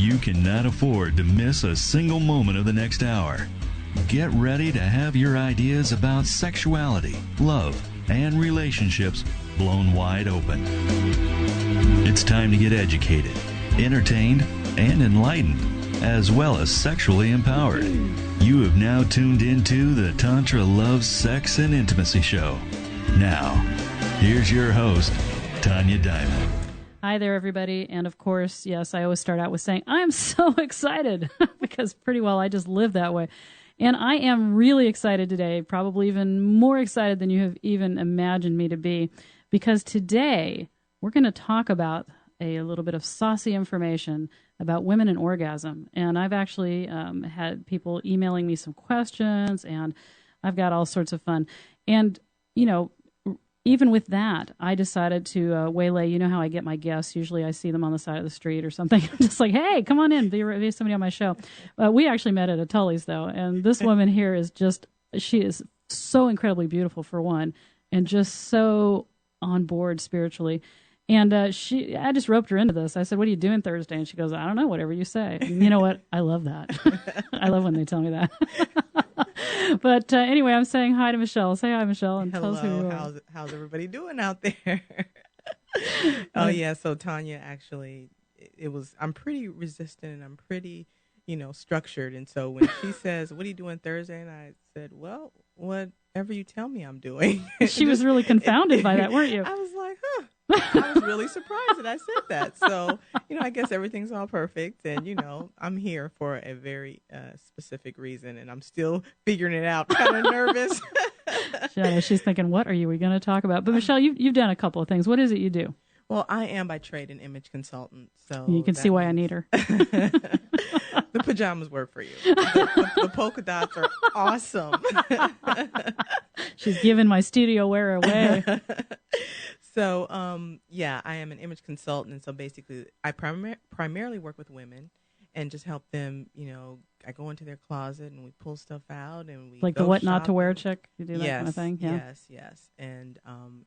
You cannot afford to miss a single moment of the next hour. Get ready to have your ideas about sexuality, love, and relationships blown wide open. It's time to get educated, entertained, and enlightened, as well as sexually empowered. You have now tuned into the Tantra Love, Sex, and Intimacy Show. Now, here's your host, Tanja Diamond. Hi there, everybody. And of course, yes, I always start out with saying, I'm so excited because pretty well I just live that way. And I am really excited today, probably even more excited than you have even imagined me to be, because today we're going to talk about a little bit of saucy information about women and orgasm. And I've actually had people emailing me some questions, and I've got all sorts of fun. And, you know, even with that, I decided to waylay. You know how I get my guests. Usually I see them on the side of the street or something. I'm just like, hey, come on in. Be somebody on my show. We actually met at a Tully's, though. And this woman here is just, she is so incredibly beautiful, for one, and just so on board spiritually. And I just roped her into this. I said, what are you doing Thursday? And she goes, I don't know, whatever you say. And you know what? I love that. I love when they tell me that. But anyway, I'm saying hi to Michelle. Say hi, Michelle, and Hello. tell us who you are. How's everybody doing out there? Oh, yeah. So Tanja, actually, I'm pretty resistant and I'm pretty, structured. And so when she says, what are you doing Thursday? And I said, well, whatever you tell me I'm doing. She was really confounded by that, weren't you? I was like, huh. I was really surprised that I said that. So, I guess everything's all perfect. And, I'm here for a very specific reason. And I'm still figuring it out. Kind of nervous. She's thinking, what are we going to talk about? But, Michelle, you've done a couple of things. What is it you do? Well, I am by trade an image consultant. So you can see why I need her. The pajamas work for you. The polka dots are awesome. She's giving my studio wear away. So, I am an image consultant. And so basically, I primarily work with women and just help them, I go into their closet and we pull stuff out and we like go the what shopping. not to wear chick? You do that kind of thing? Yeah. Yes. And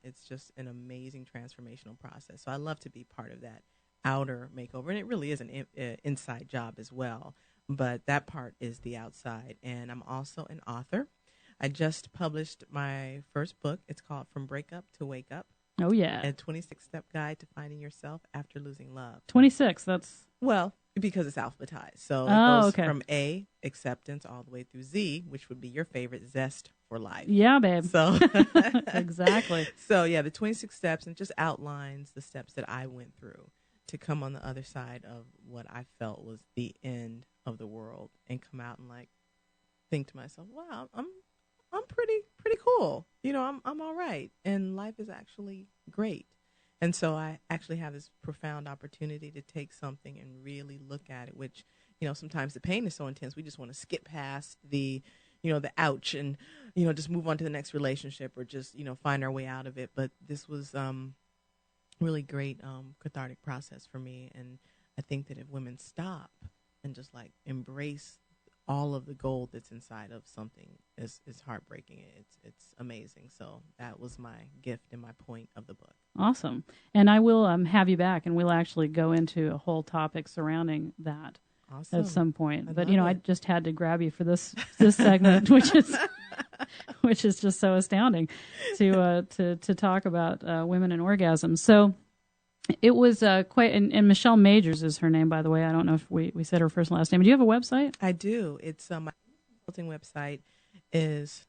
it's just an amazing transformational process. So I love to be part of that outer makeover. And it really is an inside job as well. But that part is the outside. And I'm also an author. I just published my first book. It's called From Breakup to Wake Up. Oh, yeah. A 26-step guide to finding yourself after losing love. 26, that's... Well, because it's alphabetized. So it goes from A, acceptance, all the way through Z, which would be your favorite, zest for life. Yeah, babe. So exactly. So, the 26 steps, and just outlines the steps that I went through to come on the other side of what I felt was the end of the world and come out and, think to myself, wow, I'm pretty cool. I'm all right. And life is actually great. And so I actually have this profound opportunity to take something and really look at it, which, sometimes the pain is so intense. We just want to skip past the ouch and, just move on to the next relationship or just, find our way out of it. But this was really great cathartic process for me. And I think that if women stop and just embrace all of the gold that's inside of something is heartbreaking. It's amazing. So that was my gift and my point of the book. Awesome. And I will have you back, and we'll actually go into a whole topic surrounding that at some point. But I just had to grab you for this segment, which is just so astounding to talk about women and orgasm. So. It was quite, and Michelle Majors is her name, by the way. I don't know if we said her first and last name. Do you have a website? I do. It's my consulting website is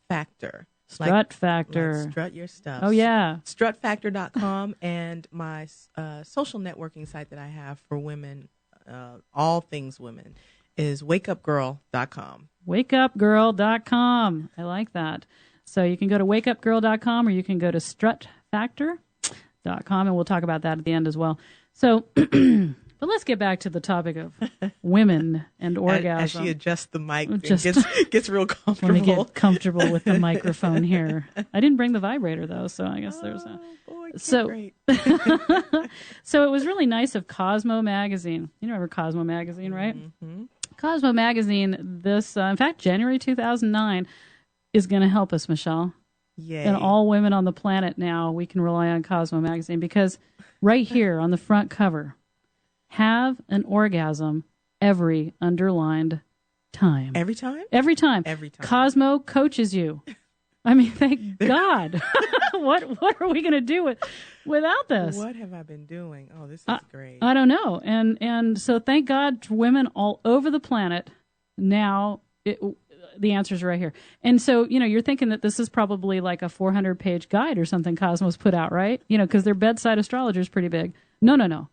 Factor. Strut Factor. Strut your stuff. Oh, yeah. Strutfactor.com and my social networking site that I have for women, all things women, is wakeupgirl.com. Wakeupgirl.com. I like that. So you can go to wakeupgirl.com or you can go to strutfactor.com, and we'll talk about that at the end as well. So, but let's get back to the topic of women and orgasm. As she adjusts the mic and gets real comfortable. Let me get comfortable with the microphone here. I didn't bring the vibrator, though, so I guess there's a... Boy, great. So it was really nice of Cosmo Magazine. You remember Cosmo Magazine, right? Mm-hmm. Cosmo Magazine, in fact, January 2009, is going to help us, Michelle. Yay. And all women on the planet now, we can rely on Cosmo Magazine because right here on the front cover, have an orgasm every underlined time. Every time? Every time. Every time. Cosmo coaches you. I mean, thank God. What are we going to do without this? What have I been doing? Oh, this is great. I don't know. And so thank God to women all over the planet now, the answers are right here. And so, you're thinking that this is probably like a 400-page guide or something Cosmos put out, right? Because their bedside astrologer is pretty big. No.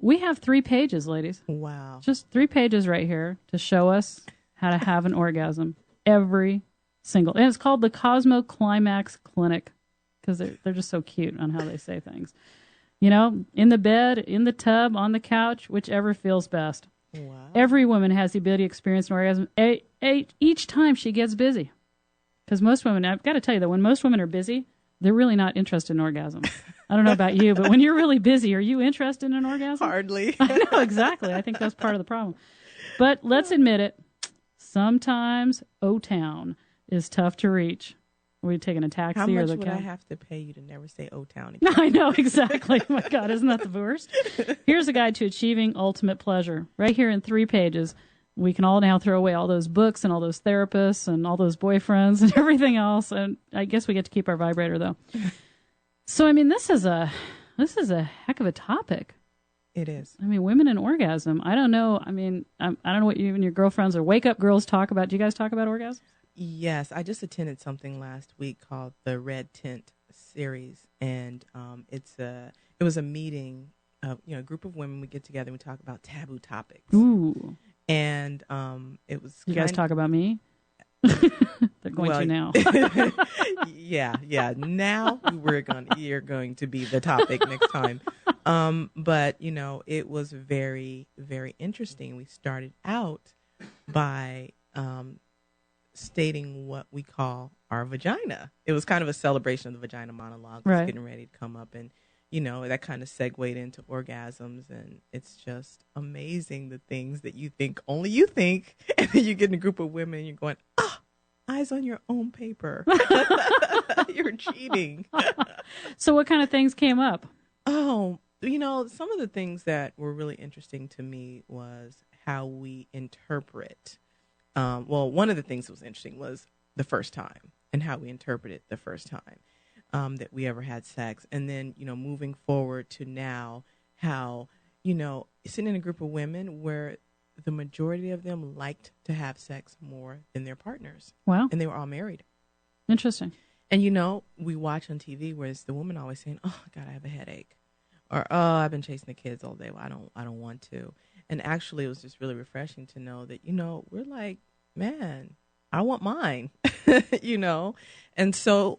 We have 3 pages, ladies. Wow. Just 3 pages right here to show us how to have an orgasm every single. And it's called the Cosmo Climax Clinic because they're just so cute on how they say things. In the bed, in the tub, on the couch, whichever feels best. Wow. Every woman has the ability to experience an orgasm each time she gets busy. Because most women, I've got to tell you that when most women are busy, they're really not interested in orgasm. I don't know about you, but when you're really busy, are you interested in an orgasm? Hardly. I know, exactly. I think that's part of the problem. But let's admit it. Sometimes O-Town is tough to reach. Are we taking a taxi How or much the would cab? I have to pay you to never say O-Town again? I know, exactly. Oh my God, isn't that the worst? Here's a guide to achieving ultimate pleasure. Right here in 3 pages. We can all now throw away all those books and all those therapists and all those boyfriends and everything else. And I guess we get to keep our vibrator, though. So, I mean, this is a heck of a topic. It is. I mean, women and orgasm. I don't know. I mean, I don't know what you and your girlfriends or wake up girls talk about. Do you guys talk about orgasm? Yes, I just attended something last week called the Red Tent Series, and it was a meeting of a group of women. We get together and we talk about taboo topics. Ooh, and it was. You guys talk about me? They're going to now. yeah. Now you're going to be the topic next time. But it was very, very interesting. We started out by stating what we call our vagina. It was kind of a celebration of the vagina monologue. Right. Was getting ready to come up, and that kind of segued into orgasms, and it's just amazing the things that you think only you think, and then you get in a group of women and you're going, eyes on your own paper. You're cheating. So what kind of things came up? Oh, some of the things that were really interesting to me was how we interpret. One of the things that was interesting was the first time and how we interpreted the first time that we ever had sex. And then, moving forward to now, how, sitting in a group of women where the majority of them liked to have sex more than their partners. Wow. And they were all married. Interesting. And, we watch on TV where it's the woman always saying, oh, God, I have a headache. Or, oh, I've been chasing the kids all day. Well, I don't want to. And actually, it was just really refreshing to know that, we're like, man, I want mine, And so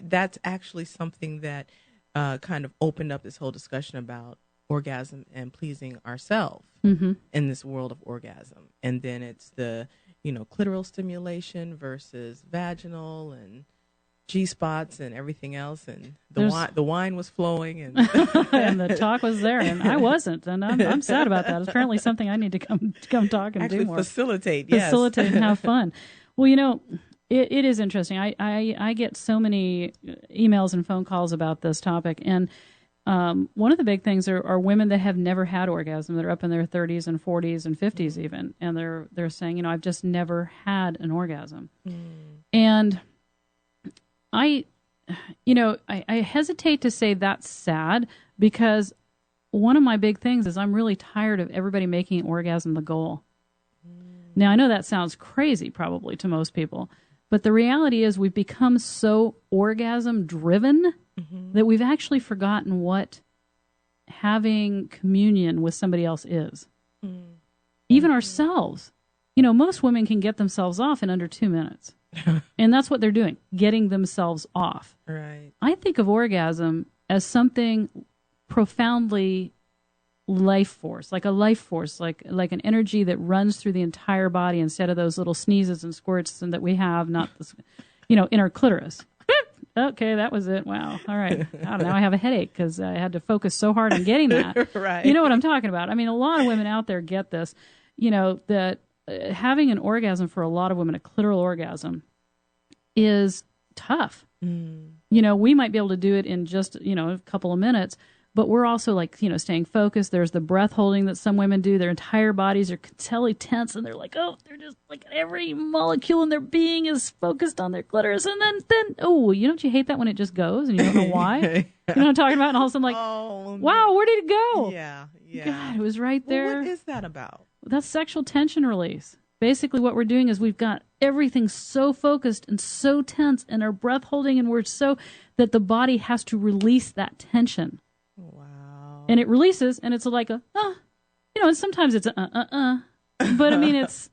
that's actually something that kind of opened up this whole discussion about orgasm and pleasing ourselves in this world of orgasm. And then it's the, clitoral stimulation versus vaginal and G-spots and everything else, and the wine was flowing, and and the talk was there, and I wasn't, and I'm sad about that. It's apparently something I need to come talk and actually do more. Facilitate and have fun. Well, it is interesting. I get so many emails and phone calls about this topic, and one of the big things are women that have never had orgasm, that are up in their 30s and 40s and 50s even, and they're saying, I've just never had an orgasm, and I hesitate to say that's sad, because one of my big things is I'm really tired of everybody making orgasm the goal. Now, I know that sounds crazy probably to most people, but the reality is we've become so orgasm driven that we've actually forgotten what having communion with somebody else is. Even ourselves. Most women can get themselves off in under 2 minutes. And that's what they're doing, getting themselves off. Right. I think of orgasm as something profoundly life force, like like an energy that runs through the entire body instead of those little sneezes and squirts that we have, not this, in our clitoris. Okay, that was it. Wow. All right. Now I have a headache because I had to focus so hard on getting that. Right. You know what I'm talking about. I mean, a lot of women out there get this, that having an orgasm for a lot of women, a clitoral orgasm, is tough. We might be able to do it in just, a couple of minutes, but we're also like, staying focused. There's the breath holding that some women do. Their entire bodies are totally tense, and they're like, they're just like every molecule in their being is focused on their clitoris. And then don't you hate that when it just goes and you don't know why? You know what I'm talking about? And all of a sudden, like, wow, where did it go? Yeah. God, it was right there. Well, what is that about? That's sexual tension release. Basically, what we're doing is we've got everything so focused and so tense, and our breath holding, and we're so that the body has to release that tension. Wow. And it releases, and it's like and sometimes it's but I mean, it's,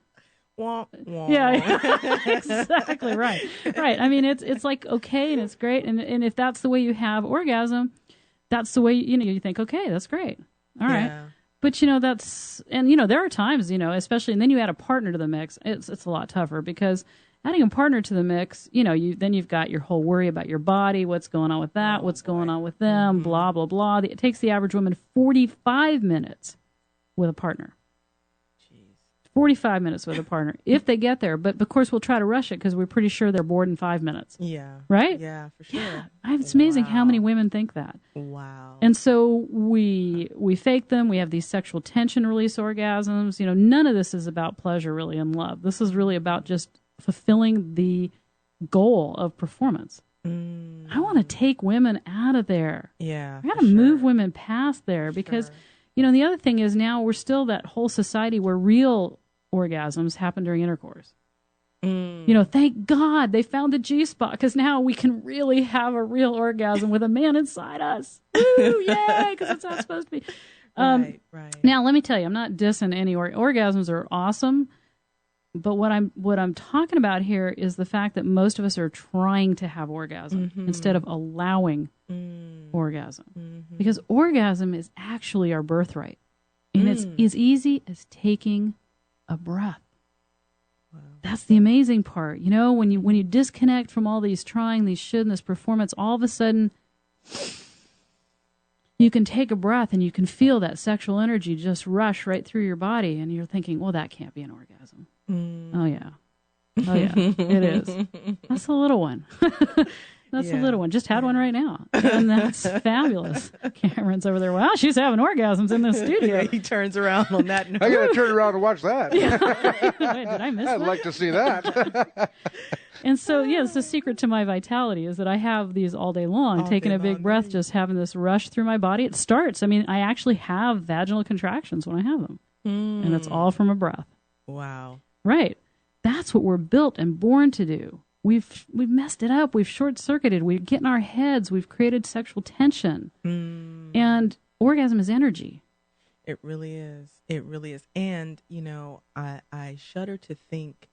wah, wah. Yeah, exactly, right. I mean, it's like, okay, and it's great, and if that's the way you have orgasm, that's the way, you think, okay, that's great. All right. Yeah. But, that's, and, there are times, especially, and then you add a partner to the mix, it's a lot tougher, because adding a partner to the mix, then you've got your whole worry about your body, what's going on with that, what's going on with them, blah, blah, blah. It takes the average woman 45 minutes with a partner. 45 minutes with a partner, if they get there. But, of course, we'll try to rush it because we're pretty sure they're bored in 5 minutes. Yeah. Right? Yeah, for sure. Yeah. It's amazing how many women think that. Wow. And so we fake them. We have these sexual tension release orgasms. None of this is about pleasure, really, and love. This is really about just fulfilling the goal of performance. I want to take women out of there. Yeah. I got to move women past there because, the other thing is now we're still that whole society where real orgasms happen during intercourse. Thank God they found the G-spot, because now we can really have a real orgasm with a man inside us. Woo, yay, because that's how it's supposed to be. Right. Now, let me tell you, I'm not dissing any orgasms are awesome, but what I'm talking about here is the fact that most of us are trying to have orgasm instead of allowing orgasm, because orgasm is actually our birthright, and it's as easy as taking a breath. Wow. That's the amazing part. When you disconnect from all these trying, these should, and this performance, all of a sudden you can take a breath and you can feel that sexual energy just rush right through your body, and you're thinking, well, that can't be an orgasm. Oh yeah, it is. That's a little one. That's a little one. Just had one right now. And that's fabulous. Cameron's over there. Wow, she's having orgasms in the studio. He turns around on that note. I got to turn around and watch that. Wait, did I miss that? I'd like to see that. And so, it's the secret to my vitality is that I have these all day long, taking a big breath, just having this rush through my body. It starts. I mean, I actually have vaginal contractions when I have them. And it's all from a breath. Wow. Right. That's what we're built and born to do. We've messed it up. We've short-circuited. We get in our heads. We've created sexual tension. And orgasm is energy. It really is. It really is. And, I shudder to think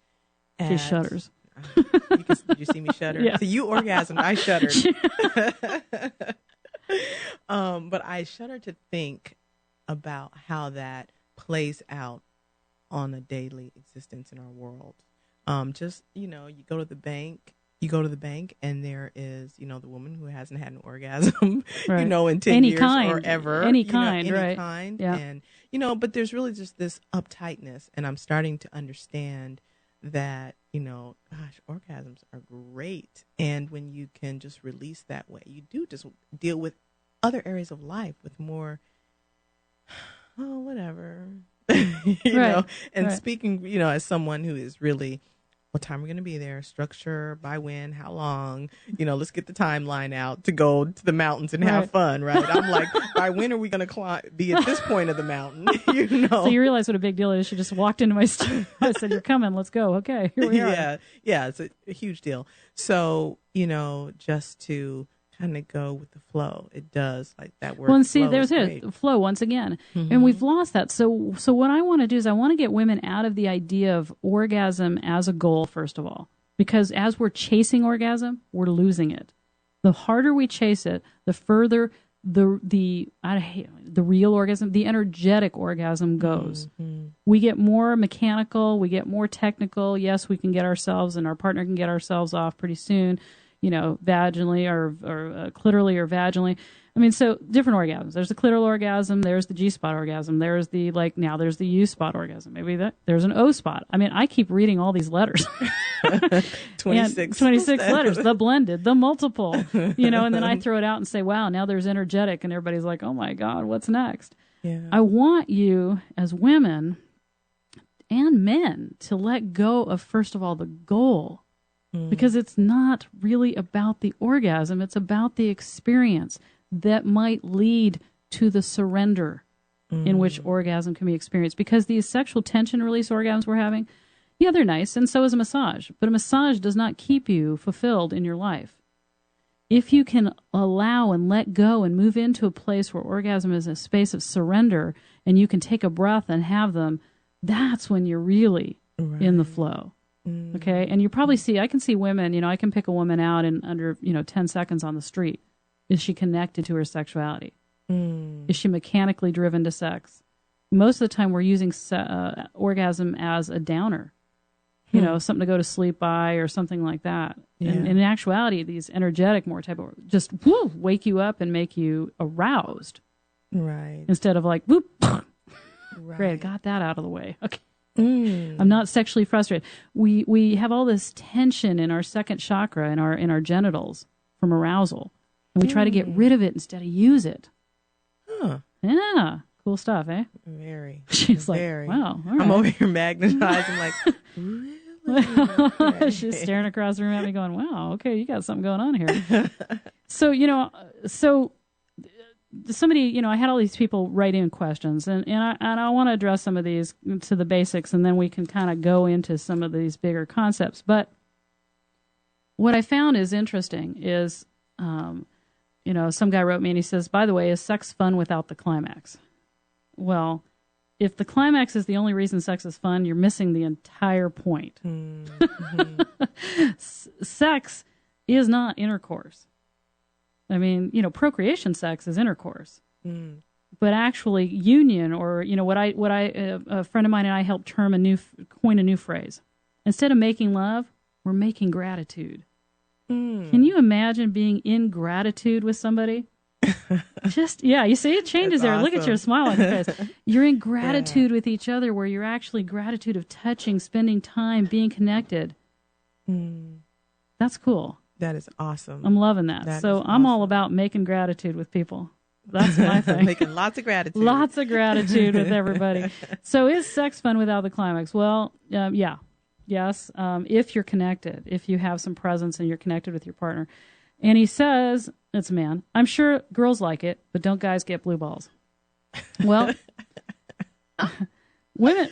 She shudders. Did you see me shudder? Yeah. So you orgasmed. I shuddered. But I shudder to think about how that plays out on a daily existence in our world. You go to the bank. And there is, the woman who hasn't had an orgasm, right. In 10 any years kind, or ever. Any kind. Yeah. And, but there's really just this uptightness. And I'm starting to understand that, orgasms are great. And when you can just release that way, you do just deal with other areas of life with more, whatever, know. And speaking, as someone who is really, what time we're going to be there, structure, by when, how long, let's get the timeline out to go to the mountains and have fun, right? I'm like, by when are we going to be at this point of the mountain, So you realize what a big deal it is. She just walked into my studio. I said, you're coming, let's go. Okay, here we are. Yeah, it's a huge deal. So, just to kind of go with the flow, it does, like that word. Well, and see, flow there's it, flow once again, and we've lost that. So what I want to do is I want to get women out of the idea of orgasm as a goal, first of all, because as we're chasing orgasm, we're losing it. The harder we chase it, the further the real orgasm, the energetic orgasm goes. We get more mechanical, we get more technical. Yes, we can get ourselves and our partner can get ourselves off pretty soon, vaginally or clitorally or vaginally. I mean, so different orgasms. There's the clitoral orgasm. There's the G-spot orgasm. There's the, now there's the U-spot orgasm. Maybe there's an O-spot. I mean, I keep reading all these letters. 26 letters, the blended, the multiple, and then I throw it out and say, wow, now there's energetic. And everybody's like, oh my God, what's next? Yeah. I want you as women and men to let go of, first of all, the goal. Because it's not really about the orgasm. It's about the experience that might lead to the surrender in which orgasm can be experienced. Because these sexual tension release orgasms we're having, yeah, they're nice, and so is a massage. But a massage does not keep you fulfilled in your life. If you can allow and let go and move into a place where orgasm is a space of surrender, and you can take a breath and have them, that's when you're really in the flow. Okay, and you probably I can see women, I can pick a woman out in under, 10 seconds on the street. Is she connected to her sexuality? Is she mechanically driven to sex? Most of the time we're using orgasm as a downer, something to go to sleep by or something like that. Yeah. And in actuality, these energetic, more type of, just wake you up and make you aroused. Right. Instead of like, whoop, right. Great, I got that out of the way. Okay. I'm not sexually frustrated. We have all this tension in our second chakra, in our genitals from arousal, and we try to get rid of it instead of use it. Huh. Yeah, cool stuff, eh? Very. She's very. like, wow. All right. I'm over here magnetized. I'm like, really? Okay. She's staring across the room at me, going, "Wow, okay, you got something going on here." So somebody, I had all these people write in questions, and I want to address some of these to the basics, and then we can kind of go into some of these bigger concepts. But what I found is interesting is, some guy wrote me and he says, by the way, is sex fun without the climax? Well, if the climax is the only reason sex is fun, you're missing the entire point. Sex is not intercourse. I mean, procreation sex is intercourse, but actually union, or a friend of mine and I helped coin a new phrase. Instead of making love, we're making gratitude. Can you imagine being in gratitude with somebody? You see, it changes there. Awesome. Look at your smile on your face. You're in gratitude with each other, where you're actually gratitude of touching, spending time, being connected. That's cool. That is awesome. I'm loving that. So I'm all about making gratitude with people. That's my thing. Making lots of gratitude. Lots of gratitude with everybody. So is sex fun without the climax? Well, yeah. Yes. If you're connected, if you have some presence and you're connected with your partner. And he says, it's a man, I'm sure girls like it, but don't guys get blue balls? Well, women...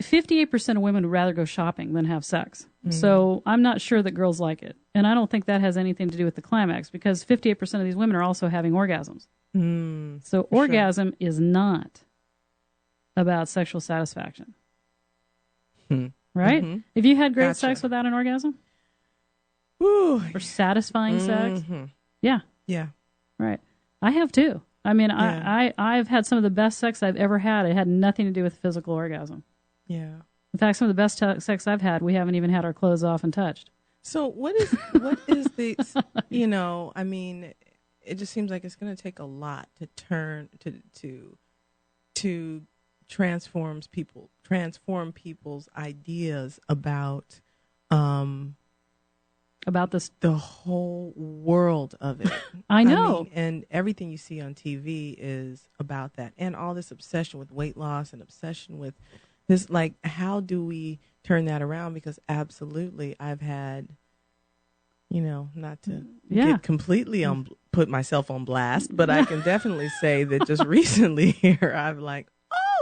58% of women would rather go shopping than have sex. So I'm not sure that girls like it. And I don't think that has anything to do with the climax, because 58% of these women are also having orgasms. So orgasm is not about sexual satisfaction. Right? Have you had great sex without an orgasm? Or satisfying sex? Yeah. Yeah. Right. I have too. I mean, I've had some of the best sex I've ever had. It had nothing to do with physical orgasm. Yeah. In fact, some of the best sex I've had, we haven't even had our clothes off and touched. So what is the, I mean, it just seems like it's going to take a lot to turn to transform people's ideas about this, the whole world of it. I know. I mean, and everything you see on TV is about that, and all this obsession with weight loss and obsession with this, like, how do we turn that around? Because absolutely, I've had, not to get completely put myself on blast, but I can definitely say that just recently here, I'm like,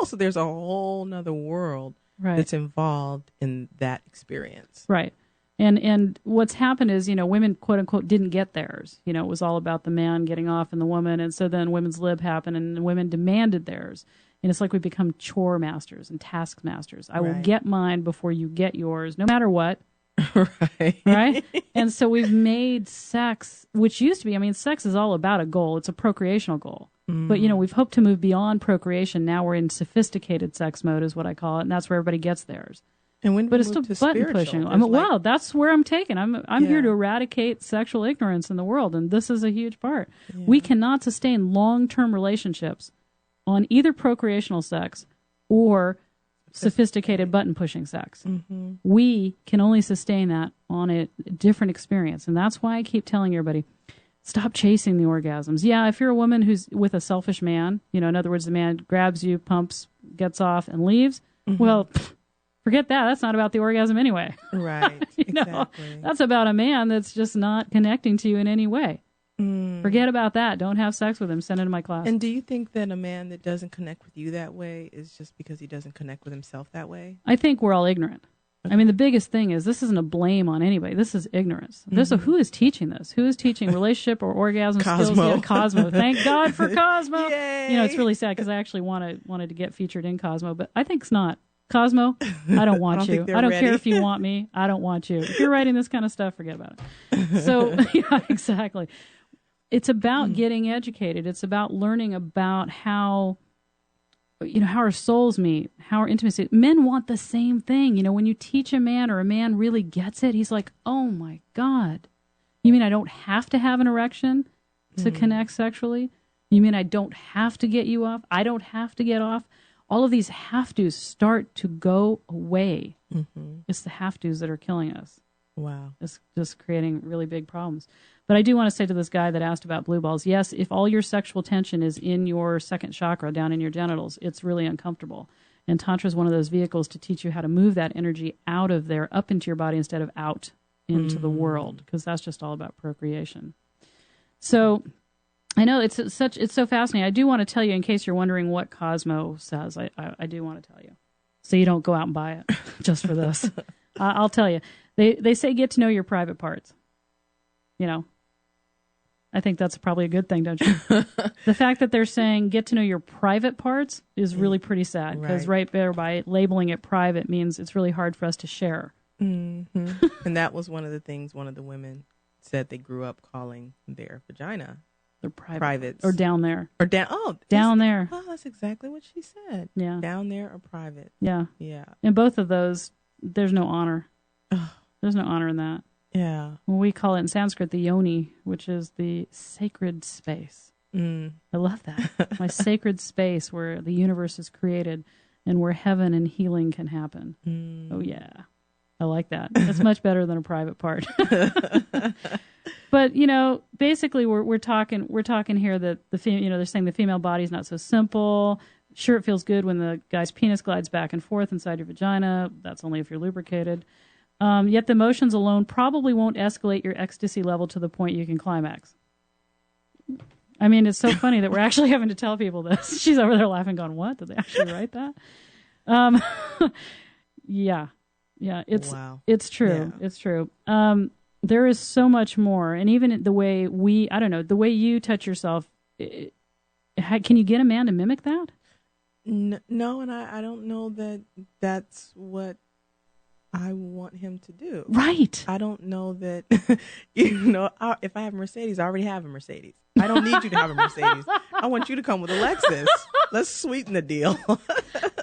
so there's a whole nother world that's involved in that experience. Right. And what's happened is, women, quote unquote, didn't get theirs. It was all about the man getting off and the woman. And so then women's lib happened and women demanded theirs. And it's like we become chore masters and task masters. I will get mine before you get yours, no matter what. Right? And so we've made sex, which used to be, sex is all about a goal. It's a procreational goal. But, we've hoped to move beyond procreation. Now we're in sophisticated sex mode is what I call it. And that's where everybody gets theirs. And when but it's still button pushing. I mean, wow, that's where I'm taking. I'm here to eradicate sexual ignorance in the world, and this is a huge part. Yeah. We cannot sustain long-term relationships on either procreational sex or sophisticated button-pushing sex. Mm-hmm. We can only sustain that on a different experience, and that's why I keep telling everybody, stop chasing the orgasms. Yeah, if you're a woman who's with a selfish man, in other words, the man grabs you, pumps, gets off, and leaves, well, forget that. That's not about the orgasm anyway. Right. Exactly. That's about a man that's just not connecting to you in any way. Forget about that. Don't have sex with him. Send him to my class. And do you think that a man that doesn't connect with you that way is just because he doesn't connect with himself that way? I think we're all ignorant. Okay. I mean, the biggest thing is this isn't a blame on anybody. This is ignorance. Who is teaching this? Who is teaching relationship or orgasm skills? Yeah, Cosmo. Thank God for Cosmo. Yay. It's really sad because I actually wanted to get featured in Cosmo, but I think it's not. Cosmo, I don't want you. I don't care if you want me. I don't want you. If you're writing this kind of stuff, forget about it. So, yeah, exactly. It's about getting educated. It's about learning about how our souls meet, how our intimacy. Men want the same thing. When you teach a man or a man really gets it, he's like, oh, my God. You mean I don't have to have an erection to connect sexually? You mean I don't have to get you off? I don't have to get off? All of these have-tos start to go away. It's the have-tos that are killing us. Wow. It's just creating really big problems. But I do want to say to this guy that asked about blue balls, yes, if all your sexual tension is in your second chakra, down in your genitals, it's really uncomfortable. And Tantra is one of those vehicles to teach you how to move that energy out of there, up into your body instead of out into the world, because that's just all about procreation. So I know it's so fascinating. I do want to tell you, in case you're wondering what Cosmo says, I do want to tell you, so you don't go out and buy it just for this. I'll tell you. They say get to know your private parts. I think that's probably a good thing, don't you? The fact that they're saying get to know your private parts is really pretty sad, because right there, by labeling it private, means it's really hard for us to share. Mm-hmm. And that was one of the things one of the women said they grew up calling their vagina. They're privates. Or down there. Or down. Oh, down there. Oh, that's exactly what she said. Yeah. Down there or private. Yeah. Yeah. In both of those, there's no honor. There's no honor in that. Yeah. Well, we call it in Sanskrit the yoni, which is the sacred space. I love that. My sacred space where the universe is created and where heaven and healing can happen. Oh, yeah. I like that. That's much better than a private part. But, basically we're talking here that they're saying the female body is not so simple. Sure, it feels good when the guy's penis glides back and forth inside your vagina. That's only if you're lubricated. Yet the emotions alone probably won't escalate your ecstasy level to the point you can climax. I mean, it's so funny that we're actually having to tell people this. She's over there laughing, going, "What? Did they actually write that?" Yeah, it's true. Yeah. It's true. There is so much more, and even the way the way you touch yourself. Can you get a man to mimic that? No, and I don't know that that's what I want him to do. Right. I don't know that, if I have a Mercedes, I already have a Mercedes. I don't need you to have a Mercedes. I want you to come with a Lexus. Let's sweeten the deal.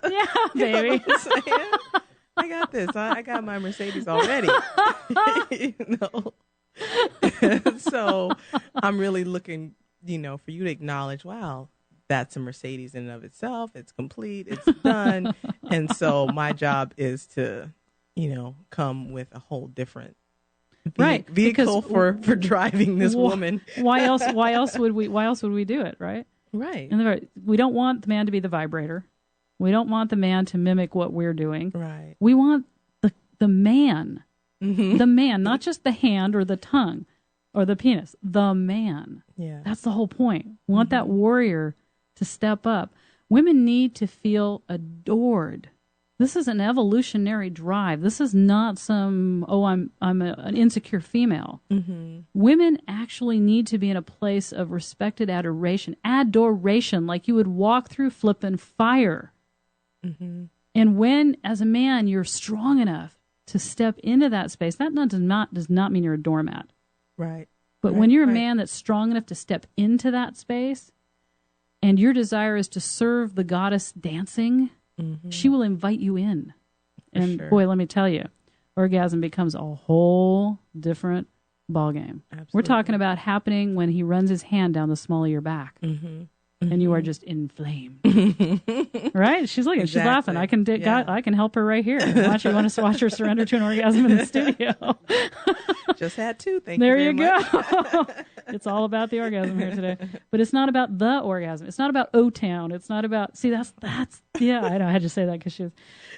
Yeah, baby. I got this. I got my Mercedes already. So I'm really looking, for you to acknowledge, wow, that's a Mercedes in and of itself. It's complete. It's done. And so my job is to, come with a whole different vehicle for driving this woman. Why else would we do it, right? Right. And we don't want the man to be the vibrator. We don't want the man to mimic what we're doing. Right. We want the man. The man, not just the hand or the tongue or the penis. The man. Yeah. That's the whole point. We want that warrior to step up. Women need to feel adored. This is an evolutionary drive. This is not some, I'm an insecure female. Women actually need to be in a place of respected adoration, like you would walk through flipping fire. And when, as a man, you're strong enough to step into that space, that does not mean you're a doormat. Right. But when you're a man that's strong enough to step into that space, and your desire is to serve the goddess dancing, she will invite you in. And sure. boy, let me tell you, orgasm becomes a whole different ballgame. Absolutely. We're talking about happening when he runs his hand down the small of your back. Mm-hmm. And you are just inflamed, right? She's looking, Exactly. she's laughing. I can I can help her right here. Watch, you want to watch her surrender to an orgasm in the studio? Just had two. Thank there you you very go. much. It's all about the orgasm here today, but it's not about the orgasm. It's not about O-Town. It's not about. See, that's yeah. I know. I had to say that because she's.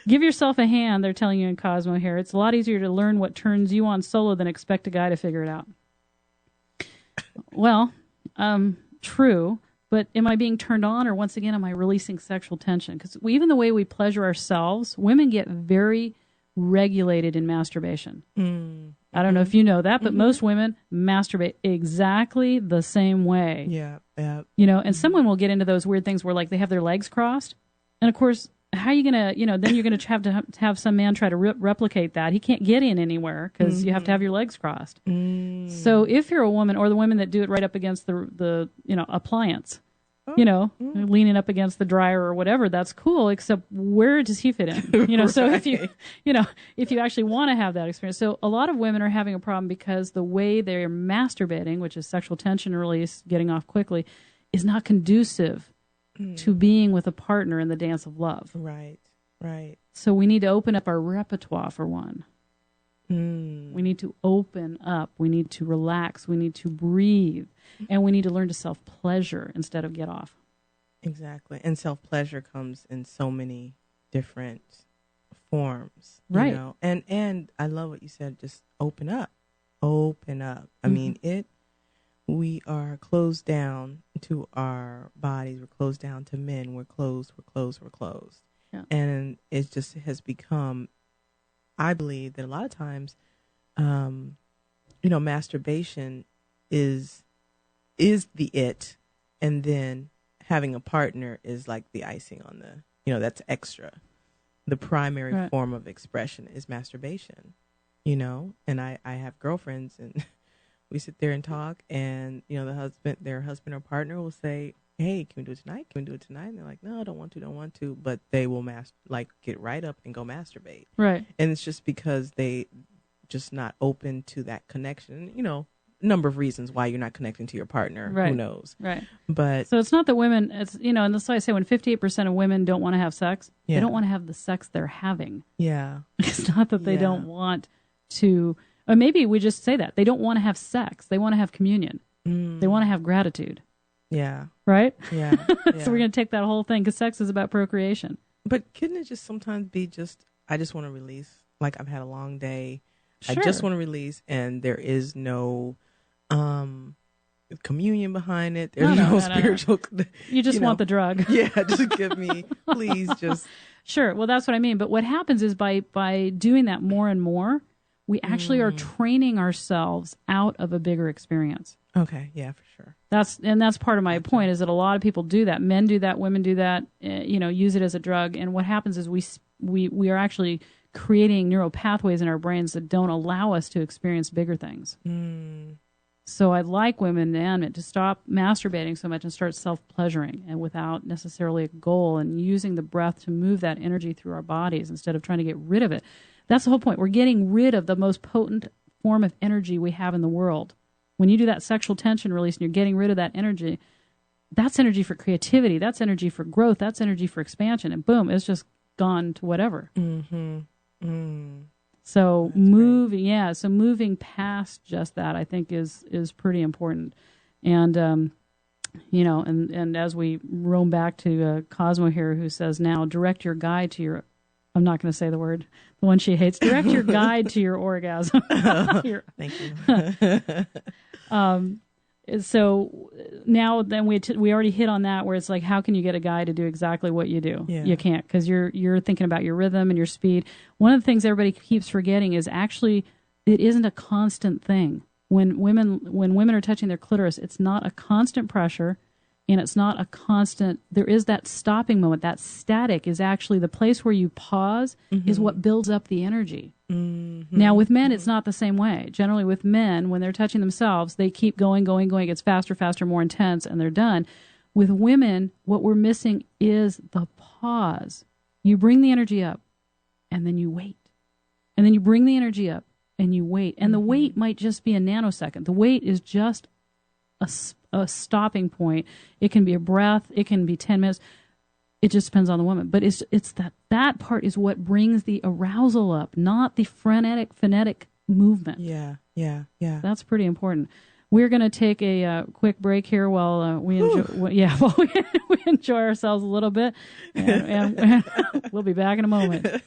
Give yourself a hand. They're telling you in Cosmo here. It's a lot easier to learn what turns you on solo than expect a guy to figure it out. Well, true. But am I being turned on, or once again, am I releasing sexual tension? Because even the way we pleasure ourselves, women get very regulated in masturbation. I don't know if you know that, but most women masturbate exactly the same way. Yeah. You know, and some women will get into those weird things where, like, they have their legs crossed. And, of course, how are you going to, then you're going to have some man try to replicate that. He can't get in anywhere because you have to have your legs crossed. So if you're a woman, or the women that do it right up against the appliance, leaning up against the dryer or whatever, that's cool, except where does he fit in? Right. So if you actually want to have that experience. So a lot of women are having a problem because the way they're masturbating, which is sexual tension release, getting off quickly, is not conducive to being with a partner in the dance of love. Right. So we need to open up our repertoire for one. We need to open up. We need to relax. We need to breathe. And we need to learn to self-pleasure instead of get off. Exactly. And self-pleasure comes in so many different forms. Right. And I love what you said, just open up. Open up. I mean, we are closed down to our bodies. We're closed down to men. We're closed. Yeah. And it just has become, I believe that a lot of times, masturbation is the it, and then having a partner is like the icing on the, that's extra. The primary form of expression is masturbation, and I have girlfriends, and we sit there and talk, and, their husband or partner will say, hey, can we do it tonight? And they're like, no, I don't want to. But they will get right up and go masturbate. Right. And it's just because they just not open to that connection. Number of reasons why you're not connecting to your partner. Right. Who knows? Right. But so it's not that women, and that's why I say when 58% of women don't want to have sex, they don't want to have the sex they're having. Yeah. It's not that they don't want to, or maybe we just say that. They don't want to have sex. They want to have communion. They want to have gratitude. Yeah. Right? Yeah. So we're going to take that whole thing, because sex is about procreation. But couldn't it just sometimes be I just want to release, like I've had a long day. Sure. I just want to release, and there is no communion behind it. There's no spiritual. No. You just want the drug. Yeah, just give me, please, just. Sure. Well, that's what I mean. But what happens is by doing that more and more, we actually are training ourselves out of a bigger experience. Okay. Yeah, for sure. That's part of my point, is that a lot of people do that. Men do that. Women do that. Use it as a drug. And what happens is we are actually creating neural pathways in our brains that don't allow us to experience bigger things. So I'd like women and men to stop masturbating so much and start self-pleasuring, and without necessarily a goal, and using the breath to move that energy through our bodies instead of trying to get rid of it. That's the whole point. We're getting rid of the most potent form of energy we have in the world. When you do that sexual tension release and you're getting rid of that energy, that's energy for creativity. That's energy for growth. That's energy for expansion. And boom, it's just gone to whatever. So moving past just that, I think is pretty important. And, and as we roam back to Cosmo here, who says now, direct your guide to your, I'm not going to say the word, the one she hates, direct your guide to your orgasm. Thank you. So now then we already hit on that, where it's like, how can you get a guy to do exactly what you do? Yeah. You can't, because you're thinking about your rhythm and your speed. One of the things everybody keeps forgetting is actually it isn't a constant thing. When women are touching their clitoris, it's not a constant pressure, and it's not a constant. There is that stopping moment. That static is actually the place where you pause is what builds up the energy. Now, with men, it's not the same way. Generally, with men, when they're touching themselves, they keep going. It gets faster, more intense, and they're done. With women, what we're missing is the pause. You bring the energy up. and then you wait. And then you bring the energy up and you wait. And the wait might just be a nanosecond. The wait is just a stopping point. It can be a breath. It can be 10 minutes. It just depends on the woman. But it's that part is what brings the arousal up, not the phonetic movement. Yeah. That's pretty important. We're going to take a quick break here while we enjoy ourselves a little bit, and we'll be back in a moment.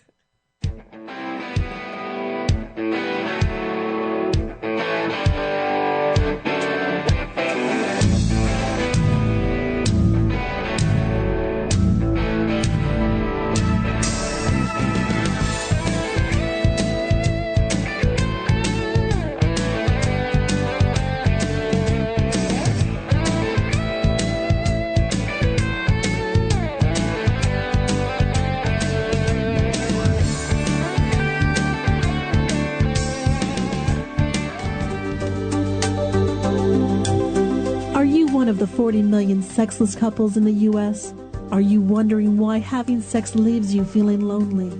One of the 40 million sexless couples in the U.S.? Are you wondering why having sex leaves you feeling lonely?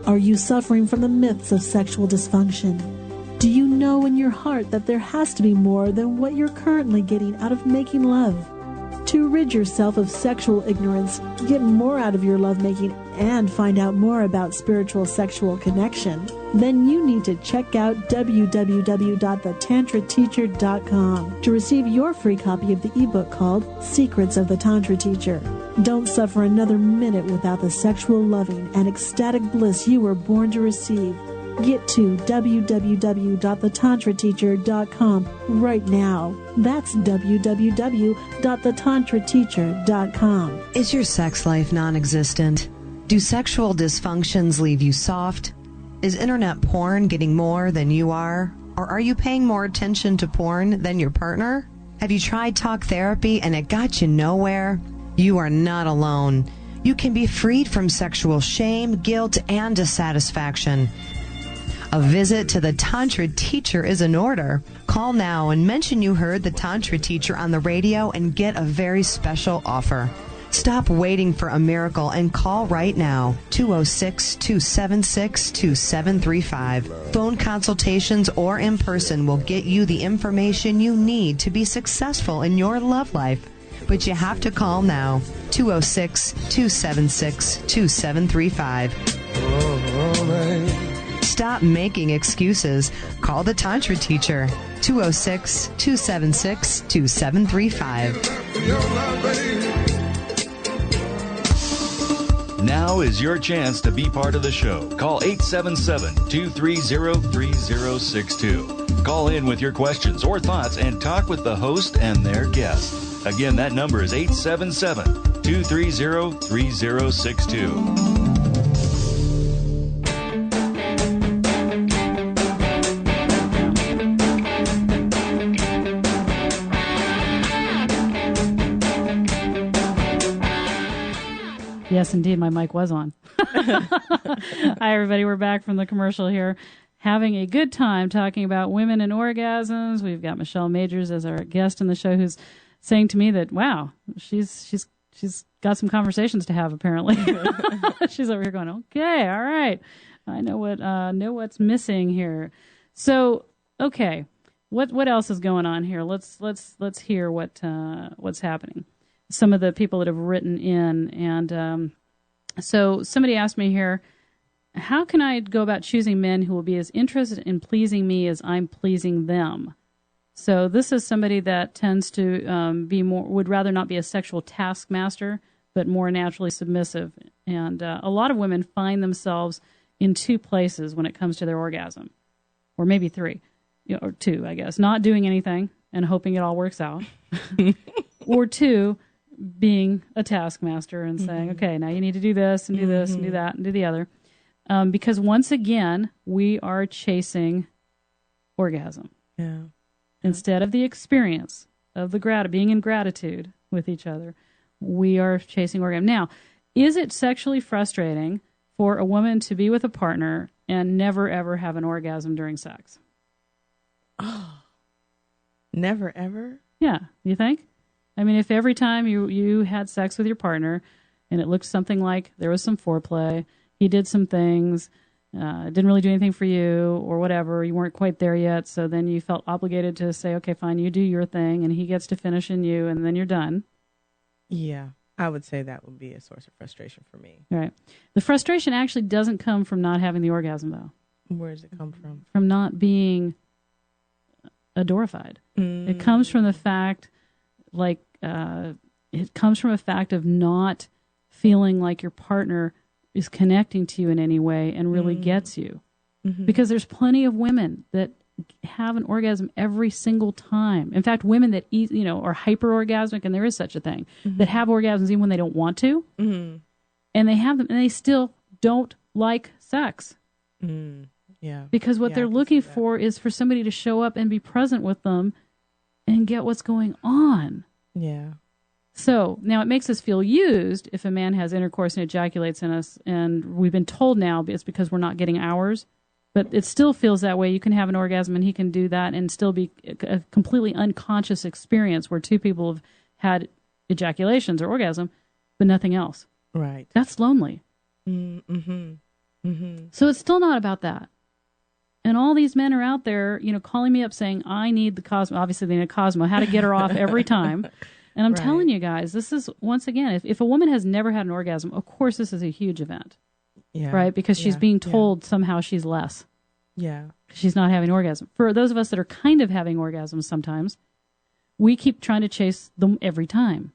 Are you suffering from the myths of sexual dysfunction? Do you know in your heart that there has to be more than what you're currently getting out of making love? To rid yourself of sexual ignorance, get more out of your lovemaking, and find out more about spiritual sexual connection, then you need to check out www.thetantrateacher.com to receive your free copy of the ebook called Secrets of the Tantra Teacher. Don't suffer another minute without the sexual loving and ecstatic bliss you were born to receive. Get to www.thetantrateacher.com right now. That's www.thetantrateacher.com. Is your sex life non-existent? Do sexual dysfunctions leave you soft? Is internet porn getting more than you are? Or are you paying more attention to porn than your partner? Have you tried talk therapy and it got you nowhere? You are not alone. You can be freed from sexual shame, guilt, and dissatisfaction. A visit to the Tantra Teacher is in order. Call now and mention you heard the Tantra Teacher on the radio and get a very special offer. Stop waiting for a miracle and call right now. 206-276-2735. Phone consultations or in person will get you the information you need to be successful in your love life. But you have to call now. 206-276-2735. Stop making excuses. Call the Tantra Teacher. 206-276-2735. Now is your chance to be part of the show. Call 877-230-3062. Call in with your questions or thoughts and talk with the host and their guest. Again, that number is 877-230-3062. Yes, indeed, my mic was on. Hi, everybody. We're back from the commercial here, having a good time talking about women and orgasms. We've got Michelle Majors as our guest in the show, who's saying to me that, wow, she's got some conversations to have, apparently. She's over here going, okay, all right. I know what's missing here. So, okay, what else is going on here? Let's hear what's happening. Some of the people that have written in, and so somebody asked me here, how can I go about choosing men who will be as interested in pleasing me as I'm pleasing them? So this is somebody that tends to would rather not be a sexual taskmaster, but more naturally submissive. And a lot of women find themselves in two places when it comes to their orgasm, or maybe three, or two, I guess. Not doing anything and hoping it all works out, or two, being a taskmaster and saying, okay, now you need to do this and do this and do that and do the other. Because once again, we are chasing orgasm. Yeah. Instead of the experience of the being in gratitude with each other, we are chasing orgasm. Now, is it sexually frustrating for a woman to be with a partner and never, ever have an orgasm during sex? Oh, never, ever? Yeah, you think? I mean, if every time you had sex with your partner and it looked something like there was some foreplay, he did some things, it didn't really do anything for you or whatever. You weren't quite there yet. So then you felt obligated to say, okay, fine, you do your thing, and he gets to finish in you, and then you're done. Yeah. I would say that would be a source of frustration for me. Right. The frustration actually doesn't come from not having the orgasm, though. Where does it come from? From not being adorified. It comes from the fact, it comes from a fact of not feeling like your partner is connecting to you in any way and really gets you. Mm-hmm. Because there's plenty of women that have an orgasm every single time. In fact, women that are hyper-orgasmic, and there is such a thing, that have orgasms even when they don't want to, and they have them, and they still don't like sex. Yeah. Because what they're looking for is for somebody to show up and be present with them and get what's going on. Yeah. So now it makes us feel used if a man has intercourse and ejaculates in us, and we've been told now it's because we're not getting ours. But it still feels that way. You can have an orgasm and he can do that and still be a completely unconscious experience where two people have had ejaculations or orgasm, but nothing else. Right. That's lonely. So it's still not about that. And all these men are out there, calling me up saying, I need the Cosmo. Obviously, they need a Cosmo. How to get her off every time. And I'm telling you guys, this is, once again, if a woman has never had an orgasm, of course this is a huge event. Yeah. Right? Because she's being told somehow she's less. Yeah. She's not having an orgasm. For those of us that are kind of having orgasms sometimes, we keep trying to chase them every time.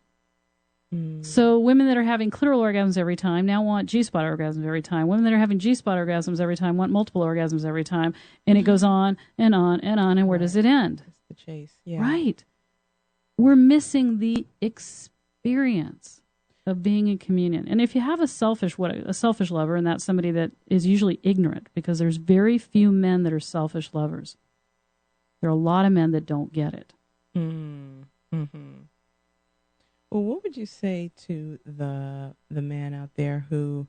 So women that are having clitoral orgasms every time now want G-spot orgasms every time. Women that are having G-spot orgasms every time want multiple orgasms every time. And it goes on and on and on. And where does it end? It's the chase. Yeah. Right. We're missing the experience of being in communion. And if you have a selfish lover, and that's somebody that is usually ignorant, because there's very few men that are selfish lovers. There are a lot of men that don't get it. Well, what would you say to the man out there who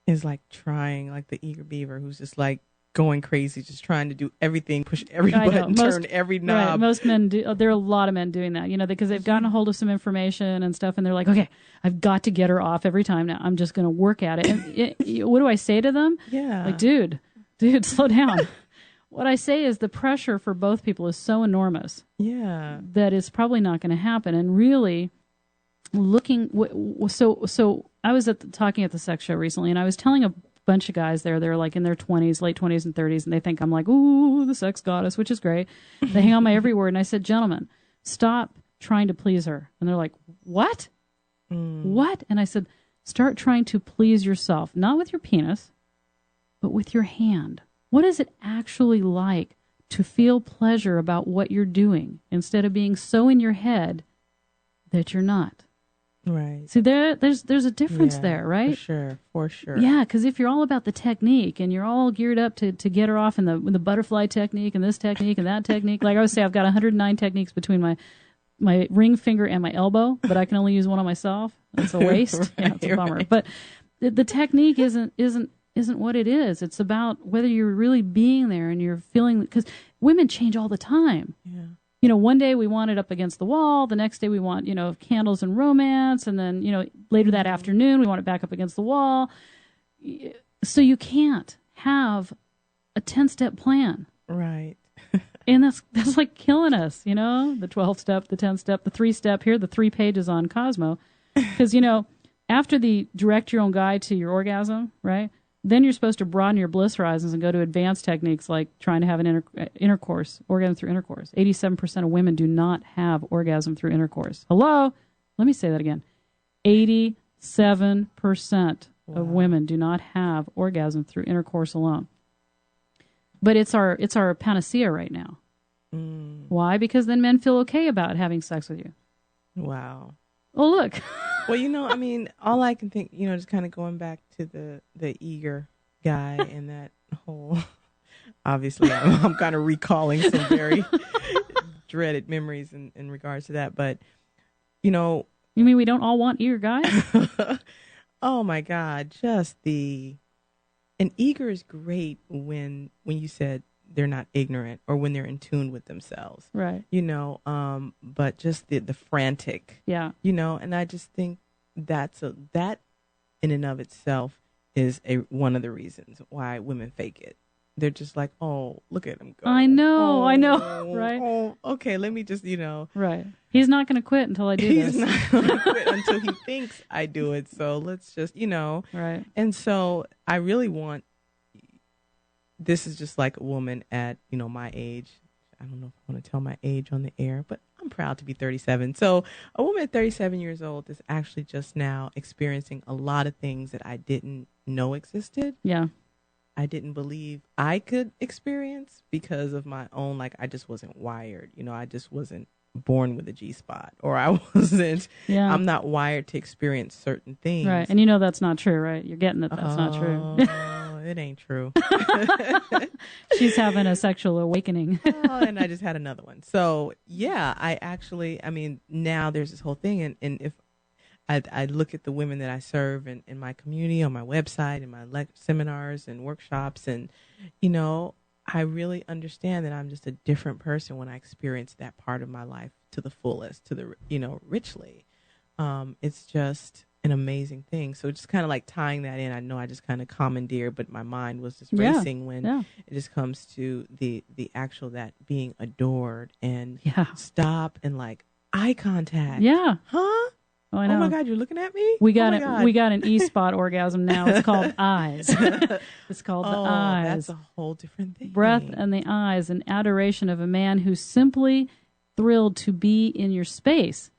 is like trying, like the eager beaver, who's just like going crazy, just trying to do everything, push every button, turn every knob. Right, most men do. There are a lot of men doing that, because they've gotten a hold of some information and stuff, and they're like, okay, I've got to get her off every time now. I'm just going to work at it. And what do I say to them? Yeah. Like, dude, slow down. What I say is the pressure for both people is so enormous. Yeah. That it's probably not going to happen. And really so I was talking at the sex show recently, and I was telling a bunch of guys there, they're like in their 20s, late 20s and 30s, and they think I'm like, ooh, the sex goddess, which is great. They hang on my every word. And I said, gentlemen, stop trying to please her. And they're like, what? What? And I said, start trying to please yourself, not with your penis, but with your hand. What is it actually like to feel pleasure about what you're doing instead of being so in your head that you're not? Right. See, there's a difference there, right? For sure. Yeah, because if you're all about the technique and you're all geared up to get her off in the butterfly technique and this technique and that technique, like I would say, I've got 109 techniques between my ring finger and my elbow, but I can only use one on myself. That's a waste. Right, yeah, it's a bummer. But the technique isn't what it is. It's about whether you're really being there and you're feeling, because women change all the time. Yeah. One day we want it up against the wall. The next day we want, candles and romance. And then, later that afternoon, we want it back up against the wall. So you can't have a 10-step plan. Right. And that's like killing us, the 12-step, the 10-step, the 3-step. Here, the 3 pages on Cosmo. Because, after the direct your own guide to your orgasm, right? Then you're supposed to broaden your bliss horizons and go to advanced techniques like trying to have an intercourse, orgasm through intercourse. 87% of women do not have orgasm through intercourse. Hello? Let me say that again. 87% of women do not have orgasm through intercourse alone. But it's our panacea right now. Why? Because then men feel okay about having sex with you. Wow. Oh, look. Well, all I can think, just kind of going back to the eager guy and that whole, obviously I'm kind of recalling some very dreaded memories in regards to that. But, You mean we don't all want eager guys? Oh my God. And eager is great when you said they're not ignorant or when they're in tune with themselves. Right. But just the frantic. Yeah. And I just think that in and of itself is one of the reasons why women fake it. They're just like, oh, look at him go. I know, Oh, right? Oh, okay, let me just, Right. He's not going to quit until I do this. He's not going to quit until he thinks I do it. So let's just, Right. And so I really want, this is just like a woman at, my age. I don't know if I want to tell my age on the air, but I'm proud to be 37. So a woman at 37 years old is actually just now experiencing a lot of things that I didn't know existed. Yeah. I didn't believe I could experience because of my own, I just wasn't wired. I just wasn't born with a G-spot, or I wasn't, I'm not wired to experience certain things. Right. And that's not true, right? You're getting that that's not true. It ain't true. She's having a sexual awakening. And I just had another one. So, yeah, now there's this whole thing. And if I look at the women that I serve in my community, on my website, in my seminars and workshops, and, I really understand that I'm just a different person when I experience that part of my life to the fullest, to the, richly. It's just an amazing thing. So just kind of like tying that in, I know I just kind of commandeered, but my mind was just racing when it just comes to the actual, that being adored and stop and eye contact. Yeah. Huh? Oh, I know. Oh my God, you're looking at me? We got We got an E-spot orgasm now. It's called eyes. It's called the eyes. That's a whole different thing. Breath and the eyes, an adoration of a man who's simply thrilled to be in your space.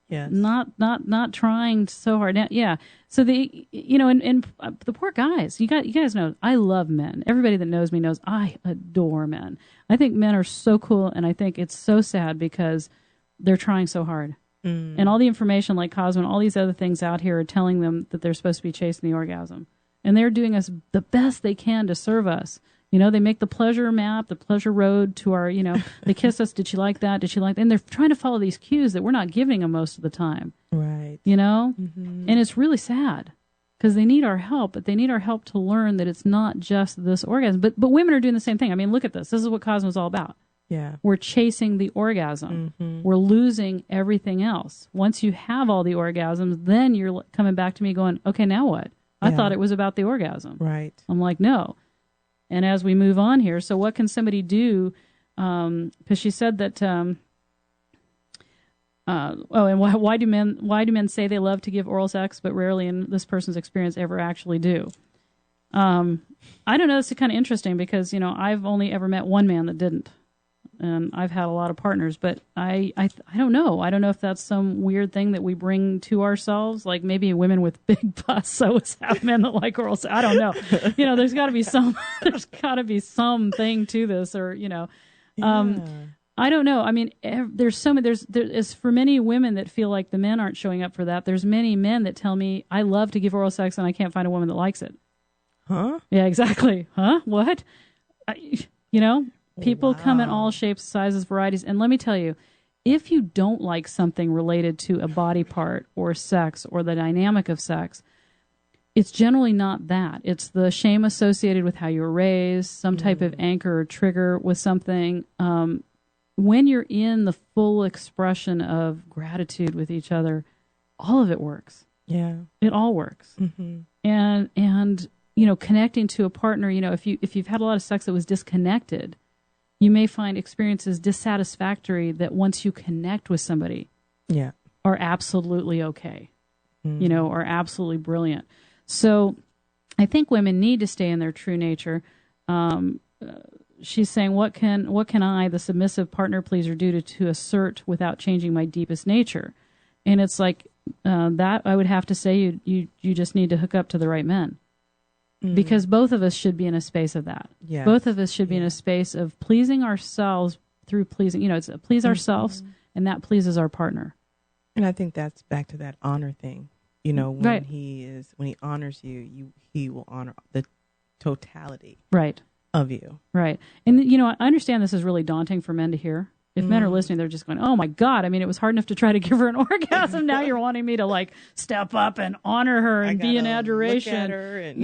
Yes. Not trying so hard. Yeah. So the the poor guys. You guys know I love men. Everybody that knows me knows I adore men. I think men are so cool, and I think it's so sad because they're trying so hard. And all the information like Cosmo and all these other things out here are telling them that they're supposed to be chasing the orgasm. And they're doing us the best they can to serve us. They make the pleasure map, the pleasure road to our, they kiss us. Did she like that? Did she like that? And they're trying to follow these cues that we're not giving them most of the time. Right. And it's really sad because they need our help, but they need our help to learn that it's not just this orgasm. But women are doing the same thing. I mean, look at this. This is what Cosmo's all about. Yeah. We're chasing the orgasm. We're losing everything else. Once you have all the orgasms, then you're coming back to me going, okay, now what? I thought it was about the orgasm. Right. I'm like, no. And as we move on here, so what can somebody do? Because she said that, and why do men say they love to give oral sex, but rarely in this person's experience ever actually do? I don't know. It's kind of interesting because, I've only ever met one man that didn't. And I've had a lot of partners, but I don't know. I don't know if that's some weird thing that we bring to ourselves. Like maybe women with big busts always have men that like oral sex. I don't know. There's got to be something to this, or I don't know. I mean, there's for many women that feel like the men aren't showing up for that. There's many men that tell me I love to give oral sex and I can't find a woman that likes it. Huh? Yeah, exactly. Huh? What? People come in all shapes, sizes, varieties. And let me tell you, if you don't like something related to a body part or sex or the dynamic of sex, it's generally not that. It's the shame associated with how you were raised, some type of anchor or trigger with something. When you're in the full expression of gratitude with each other, all of it works. Yeah. It all works. And connecting to a partner, if you've had a lot of sex that was disconnected, you may find experiences dissatisfactory that once you connect with somebody are absolutely okay, are absolutely brilliant. So I think women need to stay in their true nature. She's saying, what can I, the submissive partner pleaser, do to assert without changing my deepest nature? And it's like that I would have to say you just need to hook up to the right men. Because both of us should be in a space of that. Yes. Both of us should be in a space of pleasing ourselves through pleasing. It's please ourselves, and that pleases our partner. And I think that's back to that honor thing. When he honors you, he will honor the totality of you. Right. And I understand this is really daunting for men to hear. If men are listening, they're just going, oh, my God. I mean, it was hard enough to try to give her an orgasm. Now you're wanting me to, step up and honor her and be in adoration. Look at her and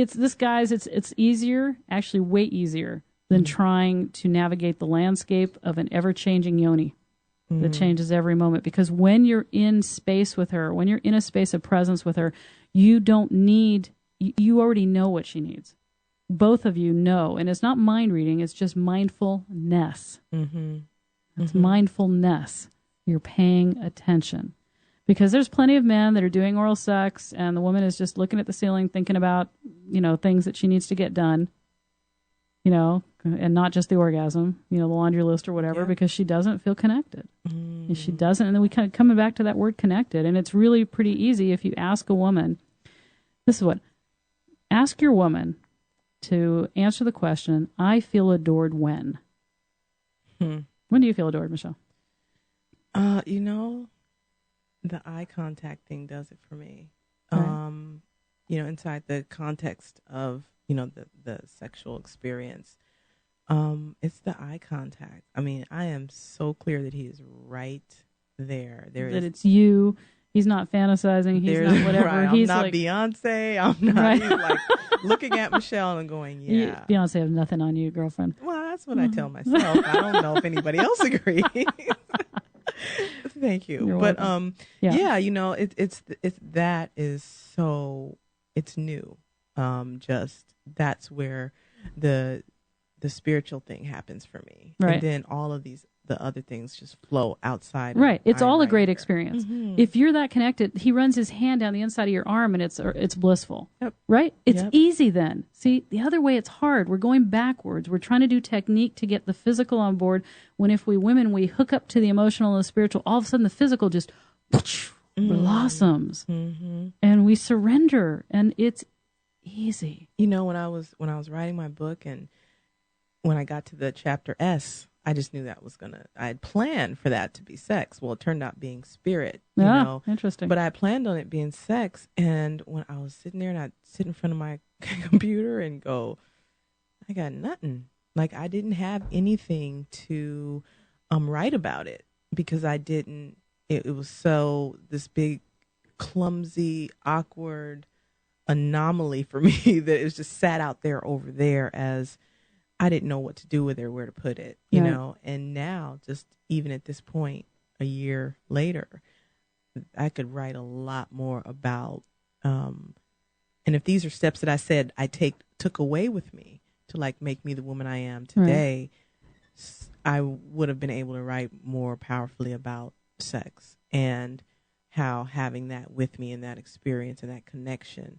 it's easier, actually way easier than trying to navigate the landscape of an ever-changing yoni. that changes every moment. Because when you're in space with her, when you're in a space of presence with her, you don't need, you already know what she needs. Both of you know. And it's not mind reading, it's just mindfulness. It's mindfulness. You're paying attention. Because there's plenty of men that are doing oral sex and the woman is just looking at the ceiling thinking about, things that she needs to get done, and not just the orgasm, the laundry list or whatever, because she doesn't feel connected. She doesn't. And then we kind of coming back to that word connected. And it's really pretty easy if you ask a woman, ask your woman to answer the question, I feel adored when? When do you feel adored, Michelle? The eye contact thing does it for me. Right. Inside the context of, the sexual experience, it's the eye contact. I mean, I am so clear that he is right there. That it's you. He's not fantasizing. He's not whatever. Right. He's not like Beyonce. I'm not. Right. He's like looking at Michelle and going, yeah. Beyonce has nothing on you, girlfriend. Well, that's what I tell myself. I don't know if anybody else agrees. Thank you. You're But welcome. it's new. Just that's where the spiritual thing happens for me. Right. And then all of the other things just flow outside. Right. It's all a great here. experience. If you're that connected, he runs his hand down the inside of your arm and it's blissful. Yep. Right? It's Yep. easy then. See, the other way it's hard. We're going backwards. We're trying to do technique to get the physical on board when if we hook up to the emotional and the spiritual, all of a sudden the physical just blossoms. And we surrender and it's easy. When I was writing my book and when I got to the chapter S, I just knew I had planned for that to be sex. Well, it turned out being spirit, you know. Interesting. But I planned on it being sex. And when I was sitting there and I'd sit in front of my computer and go, I got nothing. Like I didn't have anything to write about it because I didn't, it was so this big, clumsy, awkward anomaly for me that it was just sat out there over there as I didn't know what to do with it or where to put it, you know. And now, just even at this point, a year later, I could write a lot more about. And if these are steps that I said I took away with me to like make me the woman I am today, I would have been able to write more powerfully about sex and how having that with me and that experience and that connection,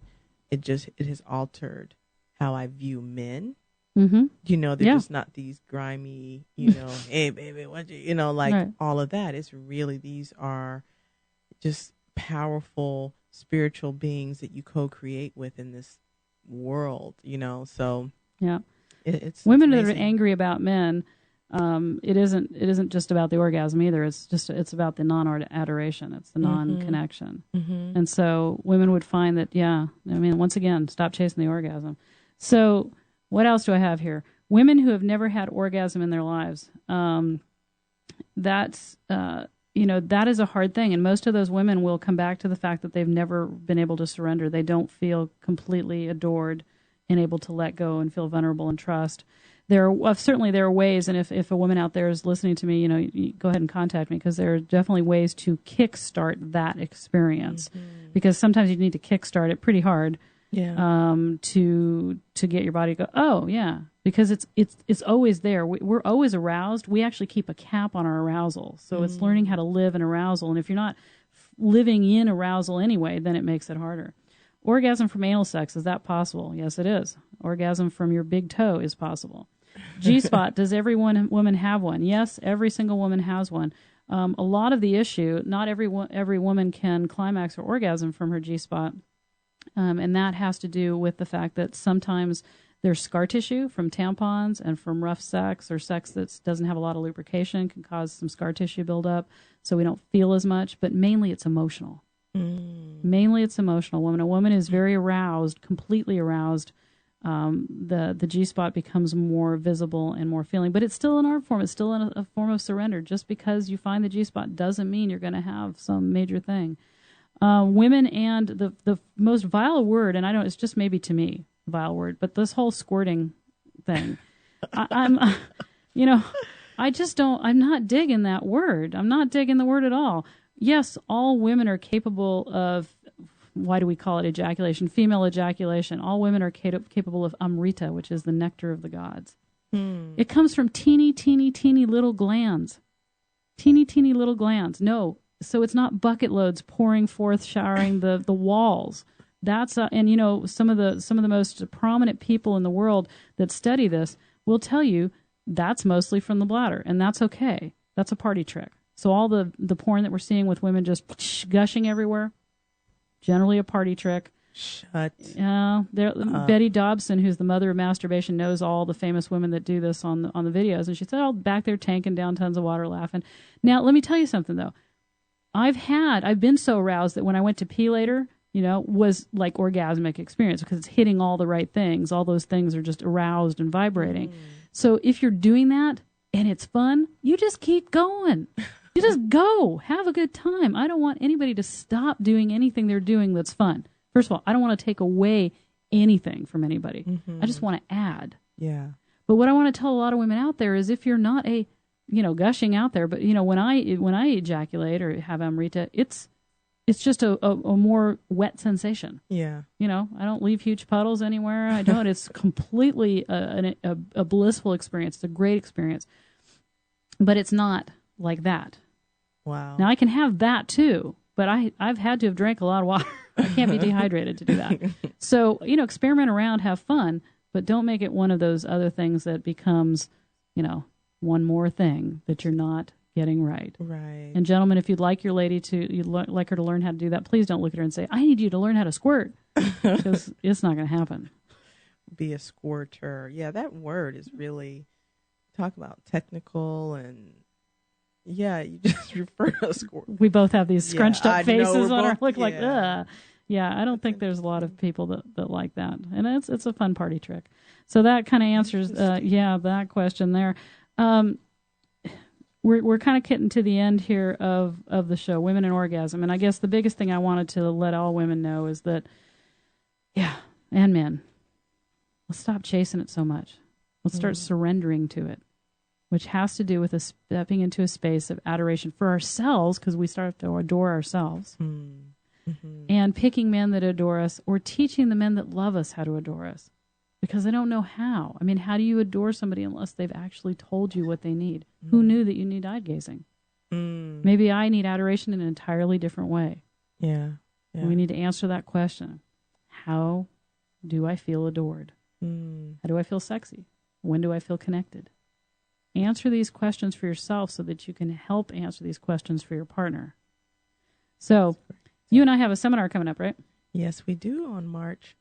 it has altered how I view men. They're just not these grimy, hey baby, what you, all of that. It's really, these are just powerful spiritual beings that you co-create with in this world, so it's women amazing. that are angry about men. It isn't just about the orgasm either. It's about the non-adoration. It's the non-connection. And so women would find that, once again, stop chasing the orgasm. So what else do I have here? Women who have never had orgasm in their lives. That is a hard thing. And most of those women will come back to the fact that they've never been able to surrender. They don't feel completely adored and able to let go and feel vulnerable and trust. There are ways, and if a woman out there is listening to me, you go ahead and contact me, because there are definitely ways to kickstart that experience. Because sometimes you need to kickstart it pretty hard. To get your body to go, oh yeah, because it's always there. We're always aroused. We actually keep a cap on our arousal, so it's learning how to live in arousal. And if you're not living in arousal anyway, then it makes it harder. Orgasm from anal sex, is that possible? Yes, it is. Orgasm from your big toe is possible. G-spot, does every woman have one? Yes, every single woman has one. A lot of the issue, not every woman can climax or orgasm from her G-spot. And that has to do with the fact that sometimes there's scar tissue from tampons and from rough sex, or sex that doesn't have a lot of lubrication can cause some scar tissue buildup, so we don't feel as much. But mainly it's emotional. Mainly it's emotional. When a woman is very aroused, completely aroused, the G-spot becomes more visible and more feeling. But it's still an art form. It's still a form of surrender. Just because you find the G-spot doesn't mean you're going to have some major thing. Women, and the most vile word, and I don't, it's just maybe to me, vile word, but this whole squirting thing, I'm I'm not digging that word. I'm not digging the word at all. Yes, all women are capable of, why do we call it ejaculation? Female ejaculation. All women are capable of amrita, which is the nectar of the gods. It comes from teeny, teeny, teeny little glands. Teeny, teeny little glands. No, so it's not bucket loads pouring forth, showering the walls. That's and you know, some of the most prominent people in the world that study this will tell you that's mostly from the bladder, and that's okay. That's a party trick. So all the porn that we're seeing with women just gushing everywhere, generally a party trick. Shut. Betty Dobson, who's the mother of masturbation, knows all the famous women that do this on the videos, and she said, "Oh, back there tanking down tons of water, laughing." Now, let me tell you something though. I've been so aroused that when I went to pee later, you know, was like orgasmic experience because it's hitting all the right things. All those things are just aroused and vibrating. So if you're doing that and it's fun, you just keep going. You just go. Have a good time. I don't want anybody to stop doing anything they're doing that's fun. First of all, I don't want to take away anything from anybody. I just want to add. Yeah. But what I want to tell a lot of women out there is if you're not gushing out there, but, you know, when I ejaculate or have amrita, it's just a more wet sensation. Yeah. You know, I don't leave huge puddles anywhere. I don't. It's completely a blissful experience. It's a great experience. But it's not like that. Wow. Now, I can have that too, but I've had to have drank a lot of water. I can't be dehydrated to do that. So, you know, experiment around, have fun, but don't make it one of those other things that becomes, you know, one more thing that you're not getting right. Right. And gentlemen, if you'd like your lady like her to learn how to do that, please don't look at her and say, "I need you to learn how to squirt," because it's not going to happen. Be a squirter. Yeah, that word is really, talk about technical and, yeah, you just refer to a squirt. We both have these scrunched up faces on our look like, yeah. ugh. Yeah, I don't think there's a lot of people that like that. And it's a fun party trick. So that kind of answers, that question there. We're kind of getting to the end here of the show, Women and Orgasm. And I guess the biggest thing I wanted to let all women know is that, and men, let's stop chasing it so much. Let's start surrendering to it, which has to do with us stepping into a space of adoration for ourselves, because we start to adore ourselves, and picking men that adore us or teaching the men that love us how to adore us, because they don't know how. I mean, how do you adore somebody unless they've actually told you what they need? Who knew that you need eye gazing? Maybe I need adoration in an entirely different way. Yeah. We need to answer that question. How do I feel adored? How do I feel sexy? When do I feel connected? Answer these questions for yourself so that you can help answer these questions for your partner. So, you and I have a seminar coming up, right? Yes, we do, on March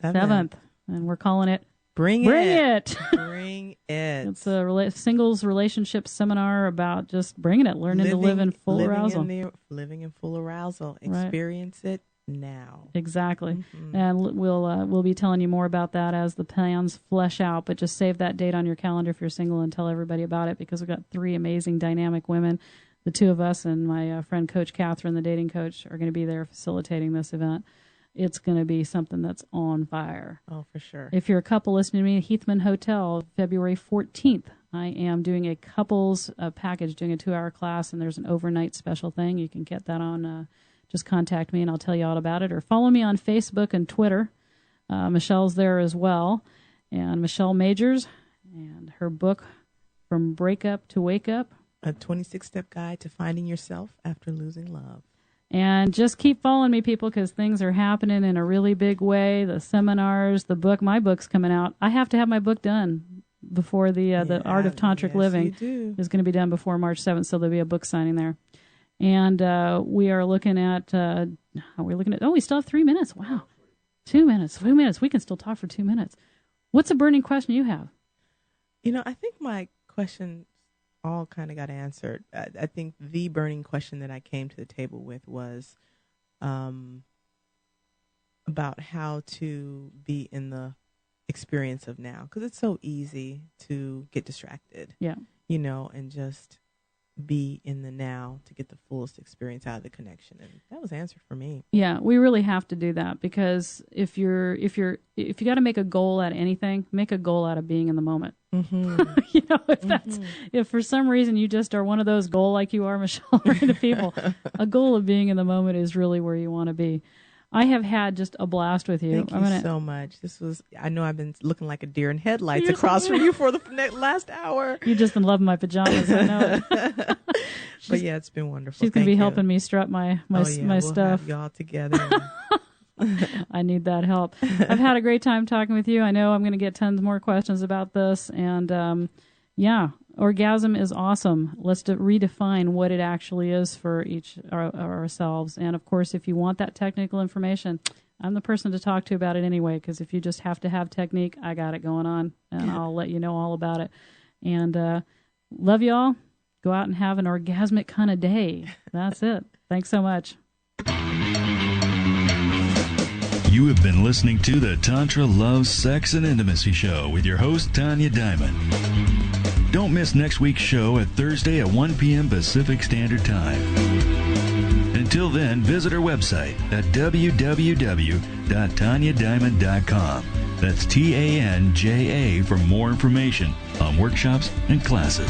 7th. And we're calling it Bring It. Bring It. It's a singles relationship seminar about just bringing it, learning to live in full arousal. Living in full arousal. Right. Experience it now. Exactly. And we'll be telling you more about that as the plans flesh out, but just save that date on your calendar if you're single and tell everybody about it, because we've got 3 amazing dynamic women. The 2 of us and my friend Coach Catherine, the dating coach, are going to be there facilitating this event. It's going to be something that's on fire. Oh, for sure. If you're a couple listening to me, Heathman Hotel, February 14th, I am doing a couples package, doing a 2-hour class, and there's an overnight special thing. You can get that on, just contact me and I'll tell you all about it. Or follow me on Facebook and Twitter. Michelle's there as well. And Michelle Majors, and her book, From Breakup to Wake Up. A 26-step guide to finding yourself after losing love. And just keep following me, people, because things are happening in a really big way. The seminars, the book, my book's coming out. I have to have my book done before the Art of Tantric Living is going to be done before March 7th, so there'll be a book signing there. And we are looking at, we still have 3 minutes. Wow. 2 minutes. 2 minutes. We can still talk for 2 minutes. What's a burning question you have? You know, I think my question all kind of got answered. I think the burning question that I came to the table with was about how to be in the experience of now, because it's so easy to get distracted. Yeah. You know, and just be in the now to get the fullest experience out of the connection. And that was the answer for me. Yeah, we really have to do that, because if you got to make a goal out of anything, make a goal out of being in the moment. Mm-hmm. If for some reason you just are one of those goal, like you are, Michelle, right, to people, a goal of being in the moment is really where you want to be. I have had just a blast with you. Thank you so much. I know I've been looking like a deer in headlights across from you for the last hour. You've just been loving my pajamas, I know it. But yeah, it's been wonderful. She's going to be helping me strut my we'll stuff. Have y'all together. I need that help. I've had a great time talking with you. I know I'm going to get tons more questions about this. And orgasm is awesome. Let's redefine what it actually is for each ourselves. And of course, if you want that technical information, I'm the person to talk to about it anyway, because if you just have to have technique, I got it going on, and I'll let you know all about it. And love y'all. Go out and have an orgasmic kind of day. That's it. Thanks so much. You have been listening to the Tantra Love, Sex, and Intimacy Show with your host, Tanja Diamond. Don't miss next week's show at Thursday at 1 p.m. Pacific Standard Time. Until then, visit our website at www.tanjadiamond.com. That's TANJA for more information on workshops and classes.